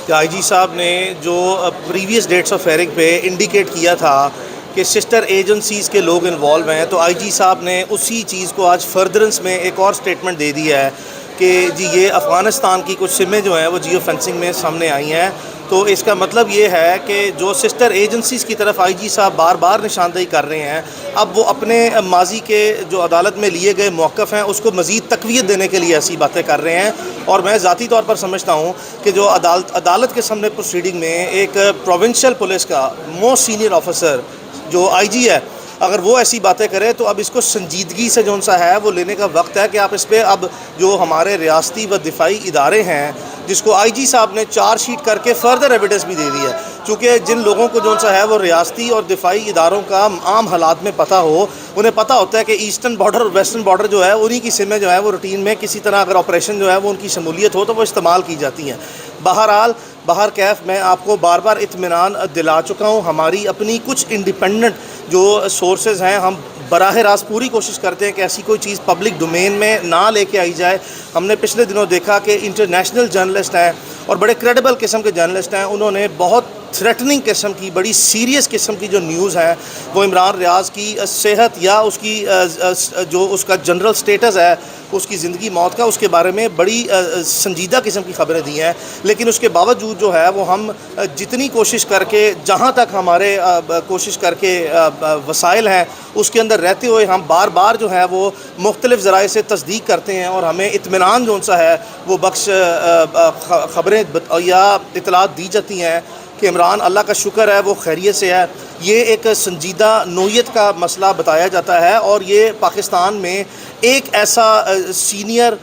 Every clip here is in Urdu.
کہ آئی جی صاحب نے جو پریویس ڈیٹس آف ہیئرنگ پہ انڈیکیٹ کیا تھا کہ سسٹر ایجنسیز کے لوگ انوالو ہیں، تو آئی جی صاحب نے اسی چیز کو آج فردرنس میں ایک اور سٹیٹمنٹ دے دی ہے کہ جی یہ افغانستان کی کچھ سمیں جو ہیں وہ جیو فینسنگ میں سامنے آئی ہیں۔ تو اس کا مطلب یہ ہے کہ جو سسٹر ایجنسیز کی طرف آئی جی صاحب بار بار نشاندہی کر رہے ہیں، اب وہ اپنے ماضی کے جو عدالت میں لیے گئے موقف ہیں اس کو مزید تقویت دینے کے لیے ایسی باتیں کر رہے ہیں۔ اور میں ذاتی طور پر سمجھتا ہوں کہ جو عدالت کے سامنے پروسیڈنگ میں ایک پروونشل پولیس کا موسٹ سینئر آفیسر جو آئی جی ہے، اگر وہ ایسی باتیں کرے تو اب اس کو سنجیدگی سے جو سا ہے وہ لینے کا وقت ہے کہ آپ اس پہ اب جو ہمارے ریاستی و دفاعی ادارے ہیں جس کو آئی جی صاحب نے چارج شیٹ کر کے فردر ایویڈنس بھی دے دی ہے، چونکہ جن لوگوں کو جو سا ہے وہ ریاستی اور دفاعی اداروں کا عام حالات میں پتہ ہو، انہیں پتہ ہوتا ہے کہ ایسٹرن بارڈر اور ویسٹرن بارڈر جو ہے انہی کی سمیں جو ہے وہ روٹین میں کسی طرح اگر آپریشن جو ہے وہ ان کی شمولیت ہو تو وہ استعمال کی جاتی ہیں۔ بہرحال کیف میں آپ کو بار بار اطمینان دلا چکا ہوں، ہماری اپنی کچھ انڈیپینڈنٹ جو سورسز ہیں، ہم براہ راست پوری کوشش کرتے ہیں کہ ایسی کوئی چیز پبلک ڈومین میں نہ لے کے آئی جائے۔ ہم نے پچھلے دنوں دیکھا کہ انٹرنیشنل جرنلسٹ ہیں اور بڑے کریڈیبل قسم کے جرنلسٹ ہیں، انہوں نے بہت تھریٹننگ قسم کی، بڑی سیریس قسم کی جو نیوز ہے وہ عمران ریاض کی صحت یا اس کی جو اس کا جنرل سٹیٹس ہے، اس کی زندگی موت کا، اس کے بارے میں بڑی سنجیدہ قسم کی خبریں دی ہیں۔ لیکن اس کے باوجود جو ہے وہ ہم جتنی کوشش کر کے، جہاں تک ہمارے کوشش کر کے وسائل ہیں اس کے اندر رہتے ہوئے، ہم بار بار جو ہے وہ مختلف ذرائع سے تصدیق کرتے ہیں اور ہمیں اطمینان جو سا ہے وہ بخش خبریں یا اطلاعات دی جاتی ہیں کہ عمران اللہ کا شکر ہے وہ خیریت سے ہے۔ یہ ایک سنجیدہ نوعیت کا مسئلہ بتایا جاتا ہے اور یہ پاکستان میں ایک ایسا سینئر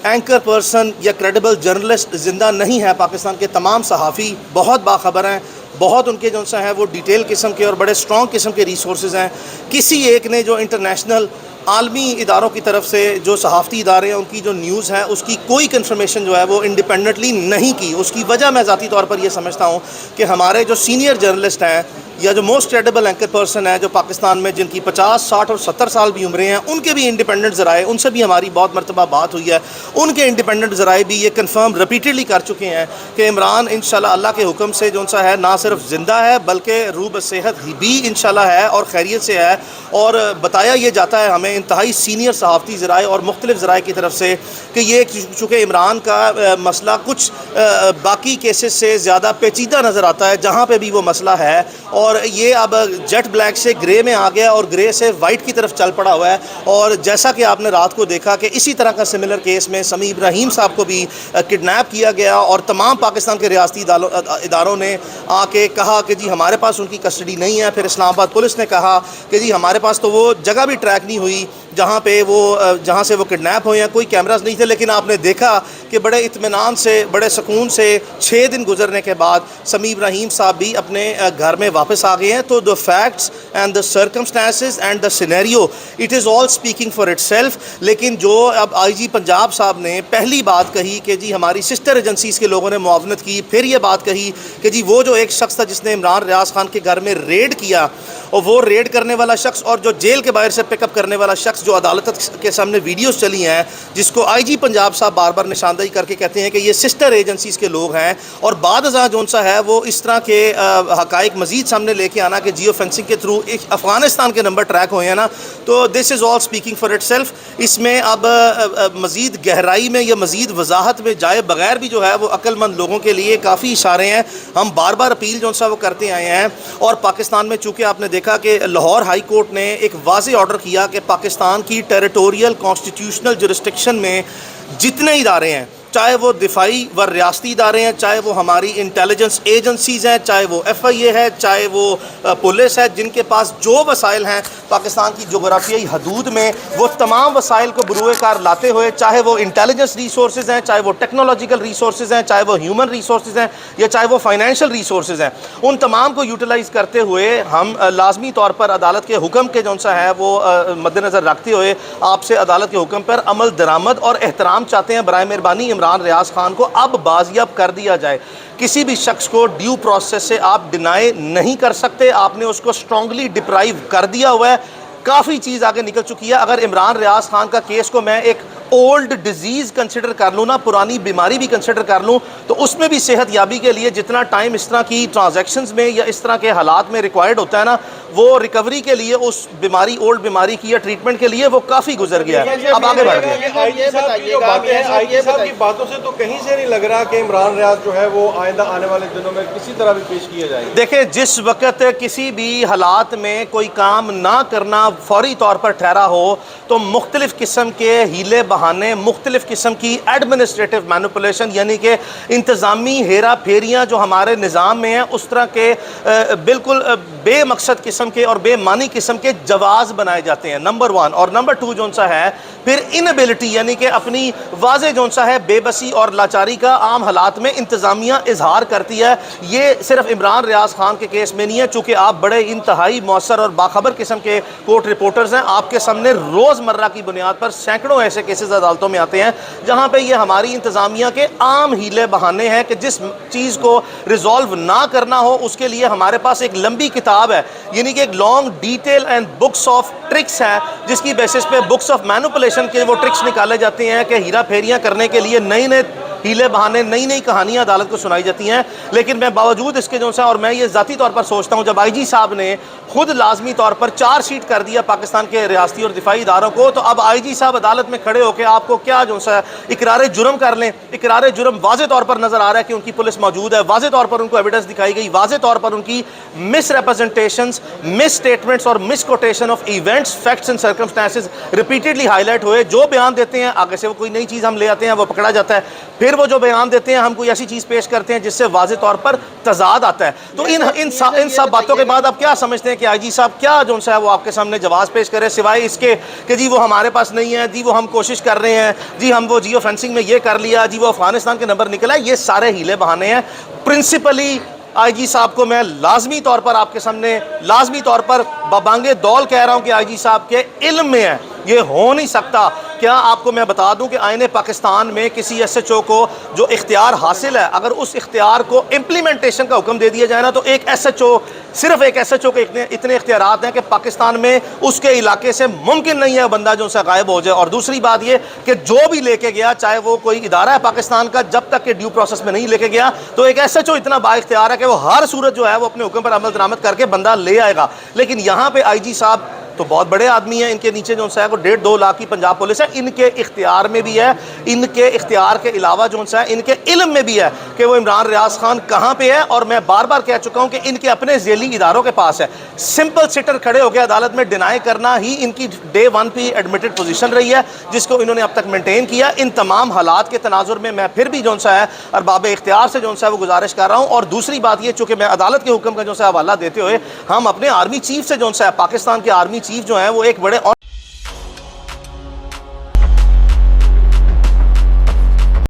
اینکر پرسن یا کریڈیبل جرنلسٹ زندہ نہیں ہے۔ پاکستان کے تمام صحافی بہت باخبر ہیں، بہت ان کے جو سا ہیں وہ ڈیٹیل قسم کے اور بڑے اسٹرانگ قسم کے ریسورسز ہیں۔ کسی ایک نے جو انٹرنیشنل عالمی اداروں کی طرف سے جو صحافتی ادارے ہیں ان کی جو نیوز ہے اس کی کوئی کنفرمیشن جو ہے وہ انڈیپینڈنٹلی نہیں کی۔ اس کی وجہ میں ذاتی طور پر یہ سمجھتا ہوں کہ ہمارے جو سینئر جرنلسٹ ہیں یا جو موسٹ کریڈیبل اینکر پرسن ہیں جو پاکستان میں جن کی 50، 60 اور 70 سال بھی عمریں ہیں، ان کے بھی انڈیپینڈنٹ ذرائع، ان سے بھی ہماری بہت مرتبہ بات ہوئی ہے، ان کے انڈیپینڈنٹ ذرائع بھی یہ کنفرم ریپیٹڈلی کر چکے ہیں کہ عمران انشاءاللہ اللہ کے حکم سے جو سا ہے نہ صرف زندہ ہے بلکہ روح بصحت بھی انشاءاللہ ہے اور خیریت سے ہے۔ اور بتایا یہ جاتا ہے ہمیں انتہائی سینئر صحافتی ذرائع اور مختلف ذرائع کی طرف سے کہ یہ چونکہ عمران کا مسئلہ کچھ باقی کیسز سے زیادہ پیچیدہ نظر آتا ہے جہاں پہ بھی وہ مسئلہ ہے، اور یہ اب جیٹ بلیک سے گرے میں آ گیا اور گرے سے وائٹ کی طرف چل پڑا ہوا ہے۔ اور جیسا کہ آپ نے رات کو دیکھا کہ اسی طرح کا سملر کیس میں سمیع ابراہیم صاحب کو بھی کڈنیپ کیا گیا اور تمام پاکستان کے ریاستی اداروں نے آ کے کہا کہ جی ہمارے پاس ان کی کسٹڈی نہیں ہے۔ پھر اسلام آباد پولیس نے کہا کہ جی ہمارے پاس تو وہ جگہ بھی ٹریک نہیں ہوئی جہاں سے وہ کڈنیپ ہوئے ہیں، کوئی کیمراز نہیں تھے۔ لیکن آپ نے دیکھا کہ بڑے اطمینان سے، بڑے سکون سے 6 دن گزرنے کے بعد سمیع ابراہیم صاحب بھی اپنے گھر میں واپس آ گئے ہیں۔ تو the facts and the circumstances and the scenario it is all speaking for itself۔ لیکن جو اب آئی جی پنجاب صاحب نے پہلی بات کہی کہ جی ہماری سسٹر ایجنسیز کے لوگوں نے معاونت کی، پھر یہ بات کہی کہ جی وہ جو ایک شخص تھا جس نے عمران ریاض خان کے گھر میں ریڈ کیا، اور وہ ریڈ کرنے والا شخص اور جو جیل کے باہر سے پک اپ کرنے والا شخص جو عدالت کے سامنے ویڈیوز چلی ہیں جس کو آئی جی پنجاب صاحب بار بار نشاندہی کر کے کہتے ہیں کہ یہ سسٹر ایجنسیز کے لوگ ہیں، اور بعد ازاں جو سا ہے وہ اس طرح کے حقائق مزید سامنے لے کے آنا کہ جیو فینسنگ کے تھرو افغانستان کے نمبر ٹریک ہوئے ہیں نا، تو دس از آل اسپیکنگ فار اٹ سیلف۔ اس میں اب مزید گہرائی میں یا مزید وضاحت میں جائے بغیر بھی جو ہے وہ عقل مند لوگوں کے لیے کافی اشارے ہیں۔ ہم بار بار اپیل جو سا وہ کرتے آئے ہیں، اور پاکستان میں چونکہ آپ نے دیکھا کہ لاہور ہائی کورٹ نے ایک واضح آرڈر کیا کہ پاکستان کی ٹیریٹوریل کانسٹیٹیوشنل جورسڈکشن میں جتنے ادارے ہیں، چاہے وہ دفاعی و ریاستی ادارے ہیں، چاہے وہ ہماری انٹیلیجنس ایجنسیز ہیں، چاہے وہ ایف آئی اے ہے، چاہے وہ پولیس ہے، جن کے پاس جو وسائل ہیں پاکستان کی جغرافیائی حدود میں، وہ تمام وسائل کو بروئے کار لاتے ہوئے، چاہے وہ انٹیلیجنس ریسورسز ہیں، چاہے وہ ٹیکنالوجیکل ریسورسز ہیں، چاہے وہ ہیومن ریسورسز ہیں، یا چاہے وہ فائنینشیل ریسورسز ہیں، ان تمام کو یوٹیلائز کرتے ہوئے ہم لازمی طور پر عدالت کے حکم کے جو سا ہے وہ مد نظر رکھتے ہوئے آپ سے عدالت کے حکم پر عمل درآمد اور احترام چاہتے ہیں۔ برائے مہربانی عمران ریاض خان کو اب بازیاب کر دیا جائے۔ کسی بھی شخص کو ڈیو پروسیس سے آپ ڈینائی نہیں کر سکتے، آپ نے اس کو اسٹرانگلی ڈپرائیو کر دیا ہوا ہے۔ کافی چیز آگے نکل چکی ہے۔ اگر عمران ریاض خان کا کیس کو میں ایک اولڈ ڈیزیز کنسیڈر کر لوں نا, پرانی بیماری بھی کنسیڈر کر لوں, تو اس میں بھی صحت یابی کے لیے جتنا ٹائم اس طرح کی ٹرانزیکشنز میں یا اس طرح کے حالات میں ریکوائرڈ ہوتا ہے نا, وہ ریکوری کے لیے اس بیماری, اولڈ بیماری کی یا ٹریٹمنٹ کے لیے وہ کافی گزر گیا ہے. اب آگے بڑھ گئے. آئی جی صاحب کی باتوں سے تو کہیں سے نہیں لگ رہا کہ عمران ریاض جو ہے وہ آئندہ آنے والے دنوں میں کسی طرح بھی پیش کیا جائے گا. دیکھیں, جس وقت کسی بھی حالات میں کوئی کام نہ کرنا فوری طور پر ٹھہرا ہو تو مختلف قسم کے ہیلے بہانے, مختلف قسم کی ایڈمنسٹریٹو مینوپولیشن یعنی کہ انتظامی ہیرا پھیریاں جو ہمارے نظام میں ہیں, اس طرح کے بالکل بے مقصد قسم کے اور بے معنی قسم کے جواز بنائے جاتے ہیں, نمبر 1. اور نمبر 2 جون سا ہے پھر انیبلٹی یعنی کہ اپنی واضح جون سا ہے بے بسی اور لاچاری کا عام حالات میں انتظامیہ اظہار کرتی ہے. یہ صرف عمران ریاض خان کے کیس میں نہیں ہے, چونکہ آپ بڑے انتہائی مؤثر اور باخبر قسم کے کورٹ رپورٹرز ہیں. آپ کے سامنے روزمرہ کی بنیاد پر سینکڑوں ایسے کیسز عدالتوں میں آتے ہیں جہاں پہ یہ ہماری انتظامیہ کے عام ہیلے بہانے ہیں کہ جس چیز کو ریزالو نہ کرنا ہو اس کے لیے ہمارے پاس ایک لمبی کتاب ہے, یعنی کہ ایک long detail and box of tricks ہے, جس کی بیسس پہ بکس آف مینوپولیشن کے وہ ٹرکس نکالے جاتے ہیں کہ ہیرا پھیریاں کرنے کے لیے نئے نئے ہیلے بہانے, نئی نئی کہانیاں عدالت کو سنائی جاتی ہیں. لیکن میں باوجود اس کے جو سا, اور میں یہ ذاتی طور پر سوچتا ہوں, جب آئی جی صاحب نے خود لازمی طور پر چارج شیٹ کر دیا پاکستان کے ریاستی اور دفاعی اداروں کو, تو اب آئی جی صاحب عدالت میں کھڑے ہو کے آپ کو کیا جو سا اقرار جرم کر لیں. اقرار جرم واضح طور پر نظر آ رہا ہے کہ ان کی پولیس موجود ہے, واضح طور پر ان کو ایویڈنس دکھائی گئی, واضح طور پر ان کی مس ریپرزنٹیشنز, مس سٹیٹمنٹس اور misquotation of events, facts and circumstances repeatedly highlight ہوئے. جو بیان دیتے ہیں آگے سے وہ کوئی نئی چیز ہم لے آتے ہیں, وہ پکڑا جاتا ہے. پھر وہ جو بیان دیتے ہیں ہم کوئی ایسی چیز پیش کرتے ہیں جس سے واضح طور پر تضاد آتا ہے. تو ان سب باتوں کے بعد آپ کیا سمجھتے ہیں کہ آئی جی صاحب کیا جو ہے وہ آپ کے سامنے جواز پیش کرے, سوائے اس کے کہ جی وہ ہمارے پاس نہیں ہے, جی وہ ہم کوشش کر رہے ہیں, جی ہم وہ جیو فینسنگ میں یہ کر لیا, جی وہ افغانستان کے نمبر نکلا. یہ سارے ہیلے بہانے ہیں. پرنسپلی آئی جی صاحب کو میں لازمی طور پر آپ کے سامنے لازمی طور پر ببانگے دول کہہ رہا ہوں کہ آئی جی صاحب کے علم میں ہے, یہ ہو نہیں سکتا. کیا آپ کو میں بتا دوں کہ آئین پاکستان میں کسی ایس ایچ او کو جو اختیار حاصل ہے, اگر اس اختیار کو امپلیمنٹیشن کا حکم دے دیا جائے نا, تو ایک ایس ایچ او, صرف ایک ایس ایچ او کے اتنے اختیارات ہیں کہ پاکستان میں اس کے علاقے سے ممکن نہیں ہے بندہ جو سے غائب ہو جائے. اور دوسری بات یہ کہ جو بھی لے کے گیا, چاہے وہ کوئی ادارہ ہے پاکستان کا, جب تک کہ ڈیو پروسیس میں نہیں لے کے گیا, تو ایک ایس ایچ او اتنا با اختیار ہے کہ وہ ہر صورت جو ہے وہ اپنے حکم پر عمل درآمد کر کے بندہ لے آئے گا. لیکن یہاں پہ آئی جی صاحب تو بہت بڑے آدمی ہیں, ان کے نیچے جو ہے وہ 1.5-2 لاکھ کی پنجاب پولیس ہے, ان کے اختیار میں بھی ہے, ان کے اختیار کے علاوہ جو ہے ان کے علم میں بھی ہے کہ وہ عمران ریاض خان کہاں پہ ہے. اور میں بار بار کہہ چکا ہوں کہ ان کے اپنے ذیلی اداروں کے پاس ہے. سمپل سٹر کھڑے ہو کے عدالت میں ڈینائی کرنا ہی ان کی ڈے 1 پہ ایڈمٹڈ پوزیشن رہی ہے, جس کو انہوں نے اب تک مینٹین کیا. ان تمام حالات کے تناظر میں میں پھر بھی جو ہے ارباب اختیار سے جو ہے وہ گزارش کر رہا ہوں. اور دوسری بات یہ, چونکہ میں عدالت کے حکم کا جو ہے حوالہ دیتے ہوئے ہم اپنے آرمی چیف سے جو ہے, پاکستان کے آرمی چیف جو ہیں وہ ایک بڑے